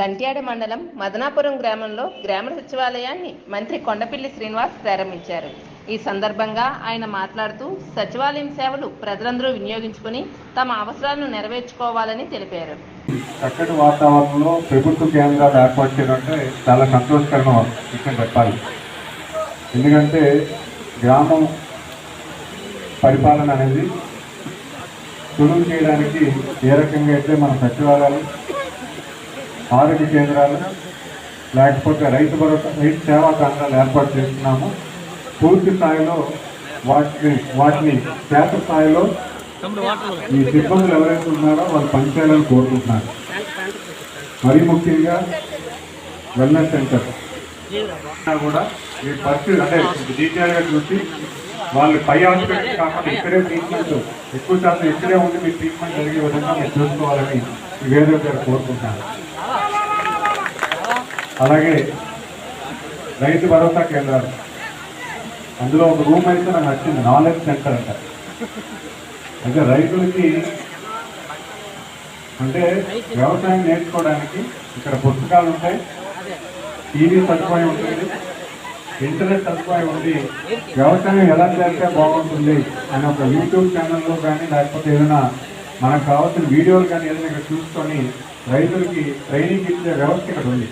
గంట్యాడ మండలం మదనాపురం గ్రామంలో గ్రామ సచివాలయాన్ని మంత్రి కొండపల్లి శ్రీనివాస్ ప్రారంభించారు. ఈ సందర్భంగా ఆయన మాట్లాడుతూ సచివాలయం సేవలు ప్రజలందరూ వినియోగించుకుని తమ అవసరాలను నెరవేర్చుకోవాలని తెలిపారు. చక్కటి వాతావరణంలో ప్రభుత్వ కేంద్రాలు ఏర్పాటు చేయడంటే చాలా సంతోషకరమైన విషయం చెప్పాలి. ఎందుకంటే గ్రామం పరిపాలన అనేది సులువు చేయడానికి ఏ రకంగా అయితే మన సచివాలయాలు, ఆరోగ్య కేంద్రాలు, లేకపోతే రైతు సేవా కేంద్రాలు ఏర్పాటు చేస్తున్నాము, పూర్తి స్థాయిలో వాటిని క్షేత్ర స్థాయిలో ఈ సిబ్బందులు ఎవరైతే ఉన్నారో వాళ్ళు పనిచేయాలని కోరుకుంటున్నారు. మరీ ముఖ్యంగా వెల్నెస్ సెంటర్ కూడా ఈ పరిస్థితి అంటే డీటెయిల్గా చూసి వాళ్ళు పై హాస్పిటల్ కాకుండా ఇక్కడే ట్రీట్మెంట్ ఎక్కువ శాతం ఇక్కడే ఉండి మీ ట్రీట్మెంట్ జరిగే విధంగా మీరు చూసుకోవాలని వేరే గారు కోరుకుంటున్నారు. అలాగే రైతు భరోసా కేంద్రాలు, అందులో ఒక రూమ్ అయితే నాకు నచ్చింది, నాలెడ్జ్ సెంటర్ అంట. అంటే రైతులకి అంటే వ్యవసాయం నేర్చుకోవడానికి ఇక్కడ పుస్తకాలు ఉంటాయి, టీవీ సదుపాయం ఉంటుంది, ఇంటర్నెట్ సదుపాయం ఉంది. వ్యవసాయం ఎలా చేస్తే బాగుంటుంది అని ఒక యూట్యూబ్ ఛానల్లో కానీ లేకపోతే ఏదైనా మనకు కావాల్సిన వీడియోలు కానీ ఏదైనా ఇక్కడ చూసుకొని రైతులకి ట్రైనింగ్ ఇచ్చే వ్యవస్థ ఇక్కడ ఉంది.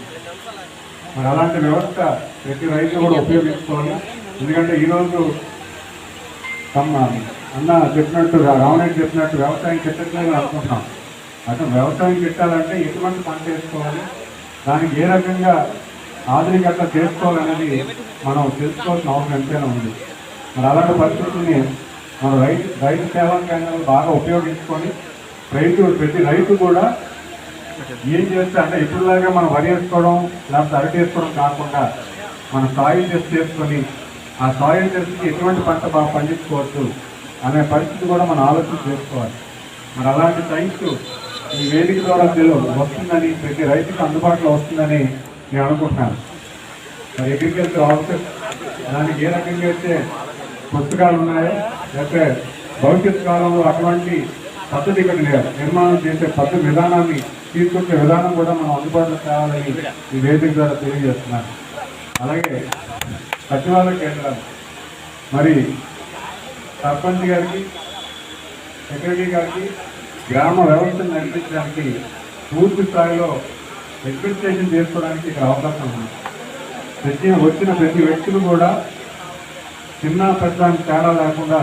మరి అలాంటి వ్యవస్థ ప్రతి రైతు కూడా ఉపయోగించుకోవాలి. ఎందుకంటే ఈరోజు అన్న చెప్పినట్టు, రావణి చెప్పినట్టు వ్యవసాయం కిట్టట్లేదు అనుకుంటున్నాం. అసలు వ్యవసాయం కిట్టాలంటే ఎటువంటి పంట వేసుకోవాలి, దానికి ఏ రకంగా ఆధునికత చేసుకోవాలనేది మనం తెలుసుకోవాల్సిన అవసరం ఎంతైనా ఉంది. మరి అలాంటి పరిస్థితుల్ని మన రైతు సేవా కేంద్రాలు బాగా ఉపయోగించుకొని ప్రతి రైతు కూడా ఏం చేస్తే అంటే ఇప్పుడులాగా మనం వరి వేసుకోవడం లేకపోతే అరటి వేసుకోవడం కాకుండా మన సాయిల్ టెస్ట్ చేసుకొని ఆ సాయిల్ టెస్ట్కి ఎటువంటి పంట బాగా పండించుకోవచ్చు అనే పరిస్థితి కూడా మనం ఆలోచన చేసుకోవాలి. మరి అలాంటి సైన్స్ ఈ వేదిక ద్వారా వస్తుందని, ప్రతి రైతుకు అందుబాటులో వస్తుందని నేను అనుకుంటున్నాను. మరి అగ్రికల్చర్ ఆఫీసర్ దానికి ఏ రకంగా అయితే పుస్తకాలు ఉన్నాయో, లేకపోతే భవిష్యత్ కాలంలో అటువంటి పద్ధతి ఇక్కడ నిర్మాణం చేసే పద్ధతి విధానాన్ని తీసుకొచ్చే విధానం కూడా మనం అందుబాటులో తేవాలని ఈ వేదిక ద్వారా తెలియజేస్తున్నాను. అలాగే సచివాలయ కేంద్రాలు మరి సర్పంచ్ గారికి, సెక్రటరీ గారికి గ్రామ వ్యవస్థను నడిపించడానికి పూర్తి స్థాయిలో అడ్మినిస్ట్రేషన్ చేసుకోవడానికి ఇక్కడ అవకాశం ఉంది. వచ్చిన ప్రతి వ్యక్తులు కూడా చిన్న పెద్ద తేడా లేకుండా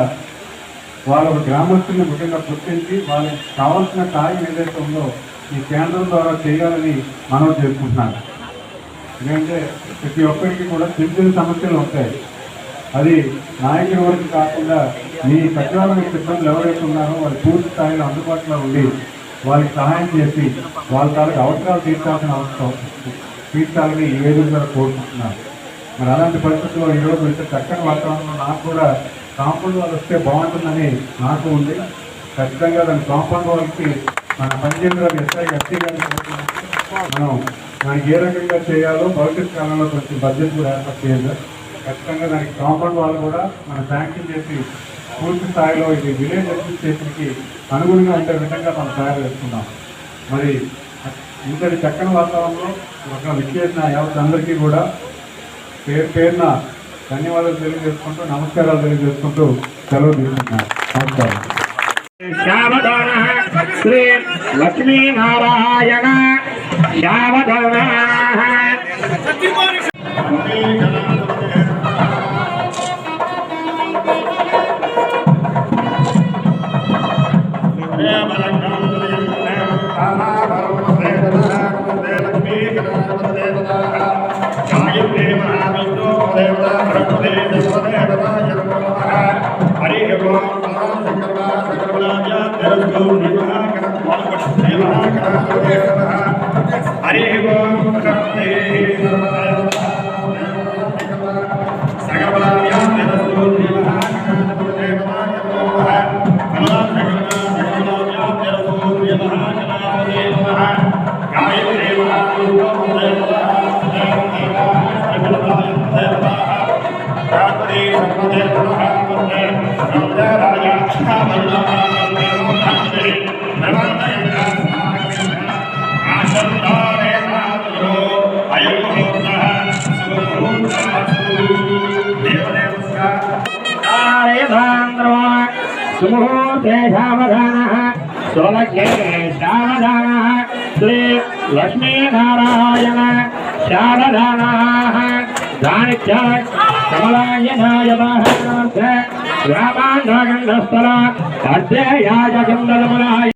వాళ్ళ గ్రామస్తుల్ని ముఖ్యంగా గుర్తించి వాళ్ళకి కావాల్సిన కార్యం ఏదైతే ఉందో ఈ కేంద్రం ద్వారా చేయాలని మనం చేసుకుంటున్నాను. ఎందుకంటే ప్రతి ఒక్కరికి కూడా చిన్న సమస్యలు ఉంటాయి. అది నాయకుల వరకు కాకుండా మీ సచివాలయ సిబ్బందులు ఎవరైతే ఉన్నారో వాళ్ళు పూర్తి స్థాయిలో అందుబాటులో ఉండి వాళ్ళకి సహాయం చేసి వాళ్ళ తాలూకు అవసరాలు తీర్చాలని ఈ వేదికగా కోరుకుంటున్నారు. మరి అలాంటి పరిస్థితుల్లో ఈరోజు ఇంత చక్కని వాతావరణంలో నాకు కూడా కాంపౌండ్ వాళ్ళు వస్తే బాగుంటుందని నాకు ఉంది. ఖచ్చితంగా దాని కాంపౌండ్ వాళ్ళకి మన పంచాయతీరాజ్ ఎస్సీ గారికి మనం దానికి ఏ రకంగా చేయాలో భవిష్యత్ కాలంలో కొంచెం బడ్జెట్ కూడా ఏర్పాటు చేయాలి. ఖచ్చితంగా దానికి కాంపౌండ్ వాళ్ళు కూడా మనం శాంక్షన్ చేసి పూర్తి స్థాయిలో ఇది విలేజ్ అడ్మినిస్ట్రేషన్కి అనుగుణంగా ఉండే విధంగా మనం తయారు చేసుకున్నాం. మరి ఇంతటి చక్కని వాతావరణంలో ఒక విచ్చేసిన యావత్ అందరికీ కూడా పేరున ధన్యవాదాలు తెలియజేసుకుంటూ, నమస్కారాలు తెలియజేసుకుంటూ సెలవు తీసుకుంటున్నాను. నమస్కారం. శ్రీ లక్ష్మీనారాయణ सुमुहूर्ते सावधानः सोलग्ये सावधानः श्री लक्ष्मीनारायण शारदानाः दानिच्च कमलायनाय वाहनार्थ रामान्नगन्धस्थल अध्ययाय कुन्दलमुलाय